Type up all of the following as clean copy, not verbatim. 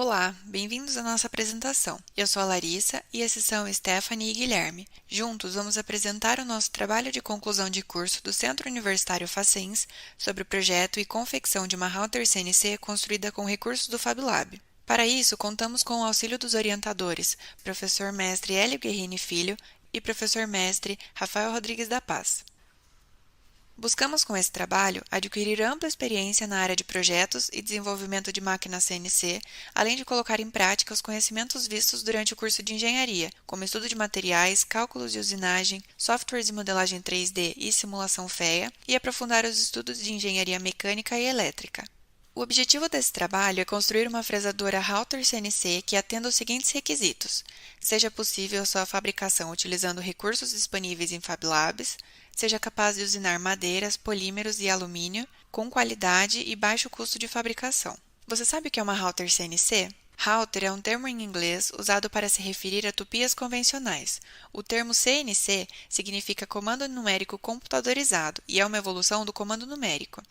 Olá, bem-vindos à nossa apresentação. Eu sou a Larissa e esses são Stephanie e Guilherme. Juntos vamos apresentar o nosso trabalho de conclusão de curso do Centro Universitário Facens sobre o projeto e confecção de uma router CNC construída com recursos do FabLab. Para isso, contamos com o auxílio dos orientadores, professor mestre Hélio Guerrini Filho e professor mestre Rafael Rodrigues da Paz. Buscamos com esse trabalho adquirir ampla experiência na área de projetos e desenvolvimento de máquinas CNC, além de colocar em prática os conhecimentos vistos durante o curso de engenharia, como estudo de materiais, cálculos de usinagem, softwares de modelagem 3D e simulação FEA, e aprofundar os estudos de engenharia mecânica e elétrica. O objetivo desse trabalho é construir uma fresadora router CNC que atenda os seguintes requisitos: seja possível sua fabricação utilizando recursos disponíveis em FabLabs, seja capaz de usinar madeiras, polímeros e alumínio com qualidade e baixo custo de fabricação. Você sabe o que é uma router CNC? Router é um termo em inglês usado para se referir a tupias convencionais. O termo CNC significa comando numérico computadorizado e é uma evolução do comando numérico.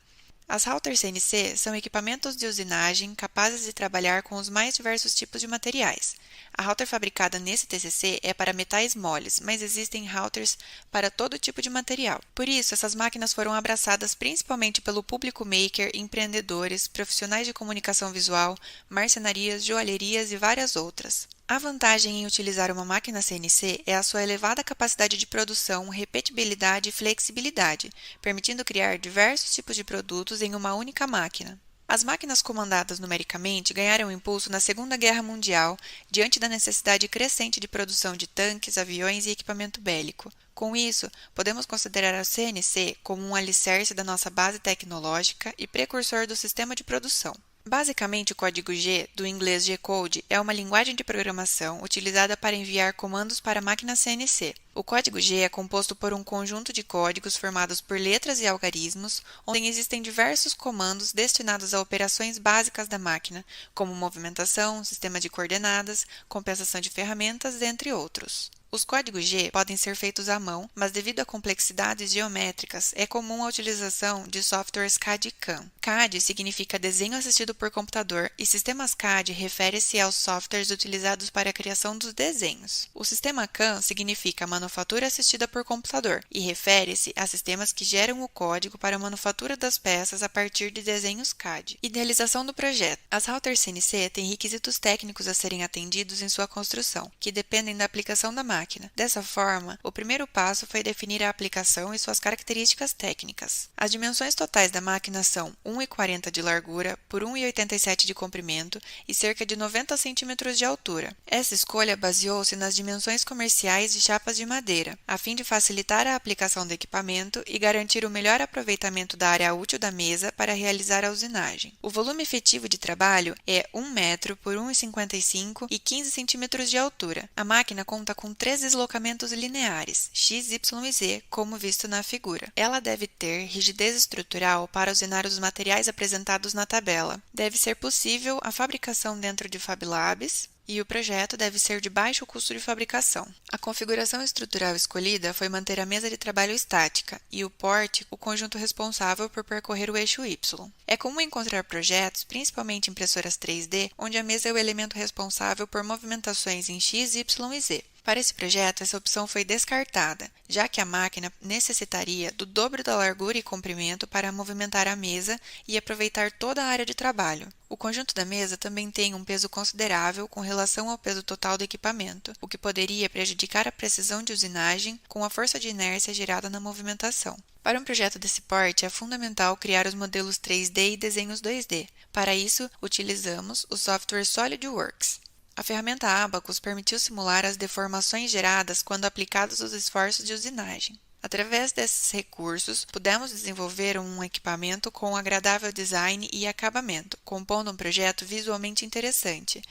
As routers CNC são equipamentos de usinagem capazes de trabalhar com os mais diversos tipos de materiais. A router fabricada nesse TCC é para metais moles, mas existem routers para todo tipo de material. Por isso, essas máquinas foram abraçadas principalmente pelo público maker, empreendedores, profissionais de comunicação visual, marcenarias, joalherias e várias outras. A vantagem em utilizar uma máquina CNC é a sua elevada capacidade de produção, repetibilidade e flexibilidade, permitindo criar diversos tipos de produtos em uma única máquina. As máquinas comandadas numericamente ganharam impulso na Segunda Guerra Mundial, diante da necessidade crescente de produção de tanques, aviões e equipamento bélico. Com isso, podemos considerar a CNC como um alicerce da nossa base tecnológica e precursor do sistema de produção. Basicamente, o código G, do inglês G-Code, é uma linguagem de programação utilizada para enviar comandos para máquinas CNC. O código G é composto por um conjunto de códigos formados por letras e algarismos, onde existem diversos comandos destinados a operações básicas da máquina, como movimentação, sistema de coordenadas, compensação de ferramentas, entre outros. Os códigos G podem ser feitos à mão, mas devido a complexidades geométricas, é comum a utilização de softwares CAD e CAM. CAD significa desenho assistido por computador e sistemas CAD refere-se aos softwares utilizados para a criação dos desenhos. O sistema CAM significa manufatura assistida por computador e refere-se a sistemas que geram o código para a manufatura das peças a partir de desenhos CAD. Idealização do projeto. As routers CNC têm requisitos técnicos a serem atendidos em sua construção, que dependem da aplicação da máquina. Dessa forma, o primeiro passo foi definir a aplicação e suas características técnicas. As dimensões totais da máquina são 1,40 de largura por 1,87 de comprimento e cerca de 90 cm de altura. Essa escolha baseou-se nas dimensões comerciais de chapas de madeira, a fim de facilitar a aplicação do equipamento e garantir o melhor aproveitamento da área útil da mesa para realizar a usinagem. O volume efetivo de trabalho é 1 metro por 1,55 e 15 cm de altura. A máquina conta com 3 deslocamentos lineares, X, Y e Z, como visto na figura. Ela deve ter rigidez estrutural para usinar os materiais apresentados na tabela. Deve ser possível a fabricação dentro de FabLabs e o projeto deve ser de baixo custo de fabricação. A configuração estrutural escolhida foi manter a mesa de trabalho estática e o porte o conjunto responsável por percorrer o eixo Y. É comum encontrar projetos, principalmente impressoras 3D, onde a mesa é o elemento responsável por movimentações em X, Y e Z. Para esse projeto, essa opção foi descartada, já que a máquina necessitaria do dobro da largura e comprimento para movimentar a mesa e aproveitar toda a área de trabalho. O conjunto da mesa também tem um peso considerável com relação ao peso total do equipamento, o que poderia prejudicar a precisão de usinagem com a força de inércia gerada na movimentação. Para um projeto desse porte, é fundamental criar os modelos 3D e desenhos 2D. Para isso, utilizamos o software SolidWorks. A ferramenta Abaqus permitiu simular as deformações geradas quando aplicados os esforços de usinagem. Através desses recursos, pudemos desenvolver um equipamento com agradável design e acabamento, compondo um projeto visualmente interessante.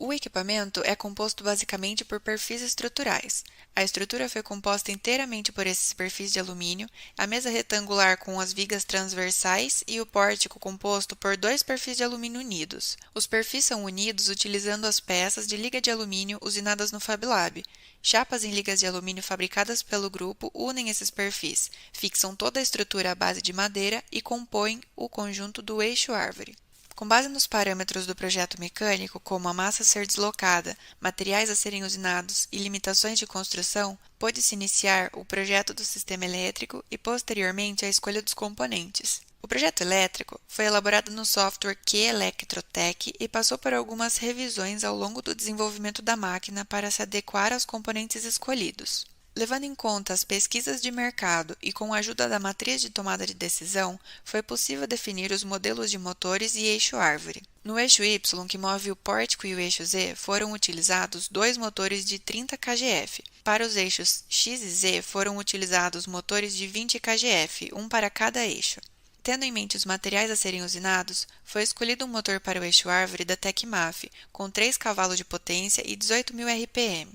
O equipamento é composto basicamente por perfis estruturais. A estrutura foi composta inteiramente por esses perfis de alumínio, a mesa retangular com as vigas transversais e o pórtico composto por 2 perfis de alumínio unidos. Os perfis são unidos utilizando as peças de liga de alumínio usinadas no FabLab. Chapas em ligas de alumínio fabricadas pelo grupo unem esses perfis, fixam toda a estrutura à base de madeira e compõem o conjunto do eixo árvore. Com base nos parâmetros do projeto mecânico, como a massa a ser deslocada, materiais a serem usinados e limitações de construção, pôde-se iniciar o projeto do sistema elétrico e, posteriormente, a escolha dos componentes. O projeto elétrico foi elaborado no software QElectrotech e passou por algumas revisões ao longo do desenvolvimento da máquina para se adequar aos componentes escolhidos. Levando em conta as pesquisas de mercado e com a ajuda da matriz de tomada de decisão, foi possível definir os modelos de motores e eixo-árvore. No eixo Y, que move o pórtico, e o eixo Z, foram utilizados dois motores de 30 kgf. Para os eixos X e Z, foram utilizados motores de 20 kgf, um para cada eixo. Tendo em mente os materiais a serem usinados, foi escolhido um motor para o eixo-árvore da Tecmaf, com 3 cavalos de potência e 18.000 RPM.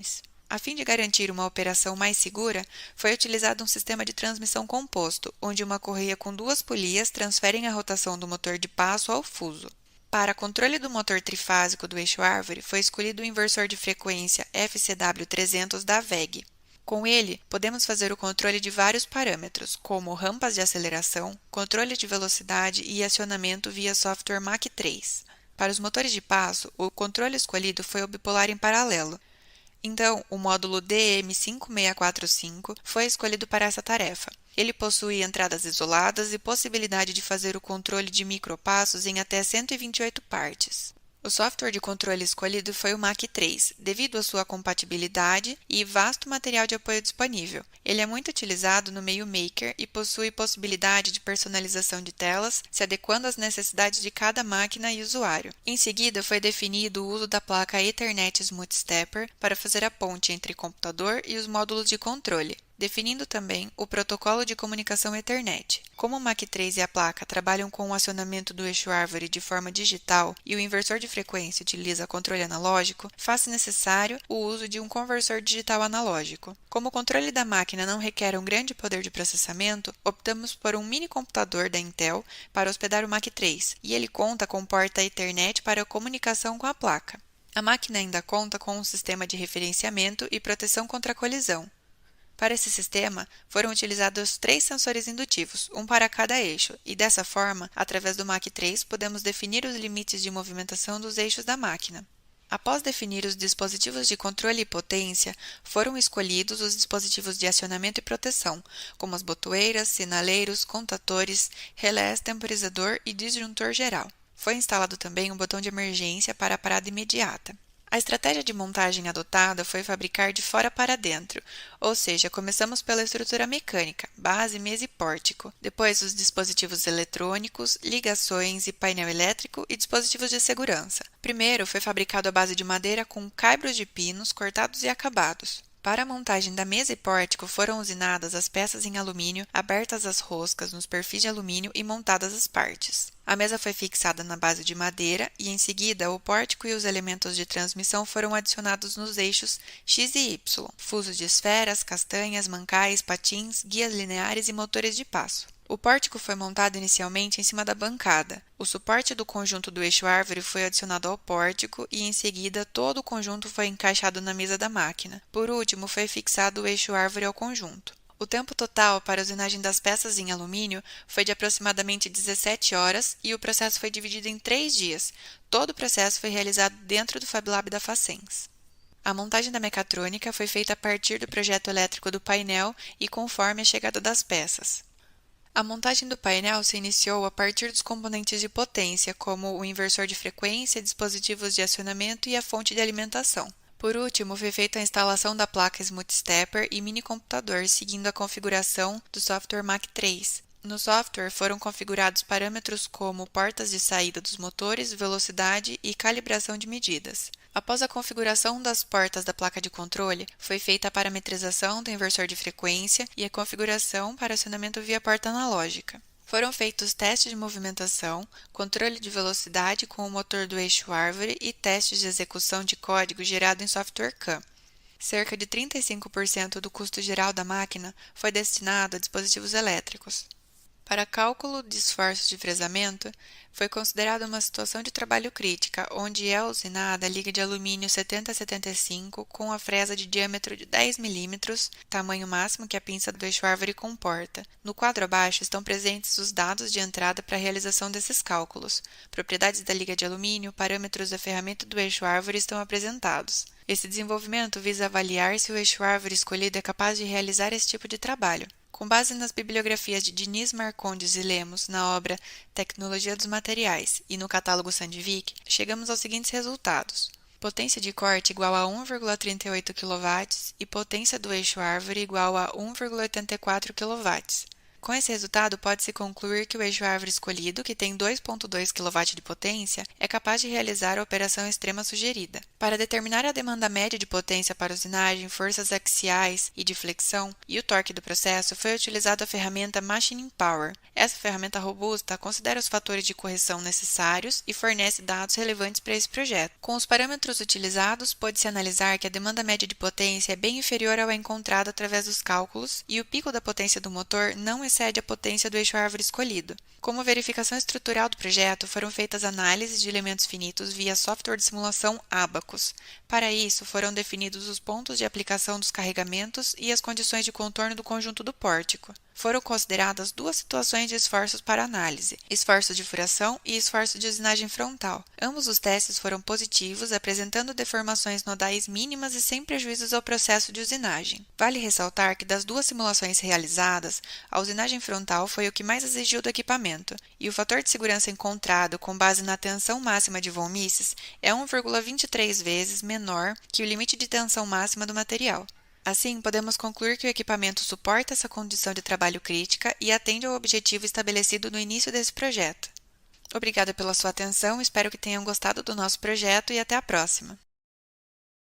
A fim de garantir uma operação mais segura, foi utilizado um sistema de transmissão composto, onde uma correia com 2 polias transferem a rotação do motor de passo ao fuso. Para controle do motor trifásico do eixo-árvore, foi escolhido o inversor de frequência FCW300 da WEG. Com ele, podemos fazer o controle de vários parâmetros, como rampas de aceleração, controle de velocidade e acionamento via software Mach 3. Para os motores de passo, o controle escolhido foi o bipolar em paralelo. Então, o módulo DM5645 foi escolhido para essa tarefa. Ele possui entradas isoladas e possibilidade de fazer o controle de micropassos em até 128 partes. O software de controle escolhido foi o Mach 3, devido à sua compatibilidade e vasto material de apoio disponível. Ele é muito utilizado no meio maker e possui possibilidade de personalização de telas, se adequando às necessidades de cada máquina e usuário. Em seguida, foi definido o uso da placa Ethernet Smooth Stepper para fazer a ponte entre computador e os módulos de controle, definindo também o protocolo de comunicação Ethernet. Como o Mach 3 e a placa trabalham com o acionamento do eixo-árvore de forma digital e o inversor de frequência utiliza controle analógico, faz-se necessário o uso de um conversor digital analógico. Como o controle da máquina não requer um grande poder de processamento, optamos por um mini computador da Intel para hospedar o Mach 3, e ele conta com porta Ethernet para comunicação com a placa. A máquina ainda conta com um sistema de referenciamento e proteção contra colisão. Para esse sistema, foram utilizados 3 sensores indutivos, um para cada eixo, e dessa forma, através do Mach 3, podemos definir os limites de movimentação dos eixos da máquina. Após definir os dispositivos de controle e potência, foram escolhidos os dispositivos de acionamento e proteção, como as botoeiras, sinaleiros, contadores, relés, temporizador e disjuntor geral. Foi instalado também um botão de emergência para a parada imediata. A estratégia de montagem adotada foi fabricar de fora para dentro, ou seja, começamos pela estrutura mecânica, base, mesa e pórtico, depois os dispositivos eletrônicos, ligações e painel elétrico e dispositivos de segurança. Primeiro foi fabricado à base de madeira com caibros de pinos cortados e acabados. Para a montagem da mesa e pórtico foram usinadas as peças em alumínio, abertas as roscas nos perfis de alumínio e montadas as partes. A mesa foi fixada na base de madeira e, em seguida, o pórtico e os elementos de transmissão foram adicionados nos eixos X e Y, fusos de esferas, castanhas, mancais, patins, guias lineares e motores de passo. O pórtico foi montado inicialmente em cima da bancada. O suporte do conjunto do eixo-árvore foi adicionado ao pórtico e, em seguida, todo o conjunto foi encaixado na mesa da máquina. Por último, foi fixado o eixo-árvore ao conjunto. O tempo total para a usinagem das peças em alumínio foi de aproximadamente 17 horas e o processo foi dividido em 3 dias. Todo o processo foi realizado dentro do FabLab da Facens. A montagem da mecatrônica foi feita a partir do projeto elétrico do painel e conforme a chegada das peças. A montagem do painel se iniciou a partir dos componentes de potência, como o inversor de frequência, dispositivos de acionamento e a fonte de alimentação. Por último, foi feita a instalação da placa Smooth Stepper e mini-computador, seguindo a configuração do software Mach 3. No software foram configurados parâmetros como portas de saída dos motores, velocidade e calibração de medidas. Após a configuração das portas da placa de controle, foi feita a parametrização do inversor de frequência e a configuração para acionamento via porta analógica. Foram feitos testes de movimentação, controle de velocidade com o motor do eixo-árvore e testes de execução de código gerado em software CAM. Cerca de 35% do custo geral da máquina foi destinado a dispositivos elétricos. Para cálculo de esforços de fresamento, foi considerada uma situação de trabalho crítica, onde é usinada a liga de alumínio 7075 com a fresa de diâmetro de 10 mm, tamanho máximo que a pinça do eixo árvore comporta. No quadro abaixo estão presentes os dados de entrada para a realização desses cálculos. Propriedades da liga de alumínio, parâmetros da ferramenta do eixo árvore estão apresentados. Esse desenvolvimento visa avaliar se o eixo árvore escolhido é capaz de realizar esse tipo de trabalho. Com base nas bibliografias de Diniz Marcondes e Lemos na obra Tecnologia dos Materiais e no catálogo Sandvik, chegamos aos seguintes resultados. Potência de corte igual a 1,38 kW e potência do eixo árvore igual a 1,84 kW. Com esse resultado, pode-se concluir que o eixo árvore escolhido, que tem 2,2 kW de potência, é capaz de realizar a operação extrema sugerida. Para determinar a demanda média de potência para usinagem, forças axiais e de flexão e o torque do processo, foi utilizada a ferramenta Machining Power. Essa ferramenta robusta considera os fatores de correção necessários e fornece dados relevantes para esse projeto. Com os parâmetros utilizados, pode-se analisar que a demanda média de potência é bem inferior ao encontrado através dos cálculos e o pico da potência do motor não excede a potência do eixo árvore escolhido. Como verificação estrutural do projeto, foram feitas análises de elementos finitos via software de simulação Abacus. Para isso, foram definidos os pontos de aplicação dos carregamentos e as condições de contorno do conjunto do pórtico. Foram consideradas duas situações de esforços para análise, esforço de furação e esforço de usinagem frontal. Ambos os testes foram positivos, apresentando deformações nodais mínimas e sem prejuízos ao processo de usinagem. Vale ressaltar que das duas simulações realizadas, a usinagem frontal foi o que mais exigiu do equipamento, e o fator de segurança encontrado com base na tensão máxima de von Mises é 1,23 vezes menor que o limite de tensão máxima do material. Assim, podemos concluir que o equipamento suporta essa condição de trabalho crítica e atende ao objetivo estabelecido no início desse projeto. Obrigada pela sua atenção, espero que tenham gostado do nosso projeto e até a próxima!